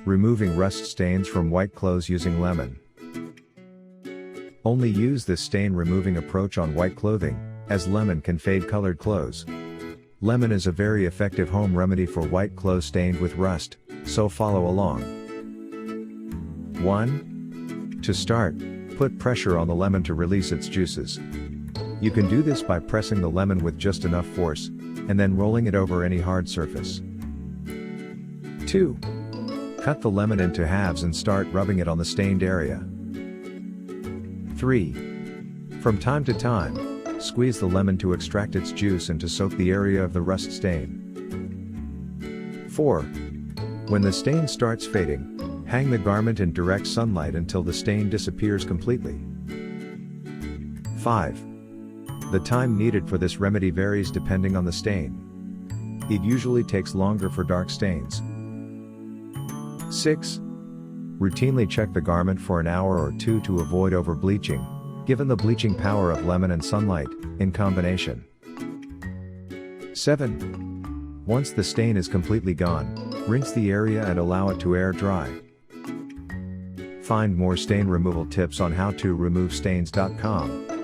Removing rust stains from white clothes using lemon. Only use this stain removing approach on white clothing, as lemon can fade colored clothes. Lemon is a very effective home remedy for white clothes stained with rust, so follow along. 1. To start, put pressure on the lemon to release its juices. You can do this by pressing the lemon with just enough force, and then rolling it over any hard surface. 2. Cut the lemon into halves and start rubbing it on the stained area. 3. From time to time, squeeze the lemon to extract its juice and to soak the area of the rust stain. 4. When the stain starts fading, hang the garment in direct sunlight until the stain disappears completely. 5. The time needed for this remedy varies depending on the stain. It usually takes longer for dark stains. 6. Routinely check the garment for an hour or two to avoid over-bleaching, given the bleaching power of lemon and sunlight, in combination. 7. Once the stain is completely gone, rinse the area and allow it to air dry. Find more stain removal tips on howtoremovestains.com.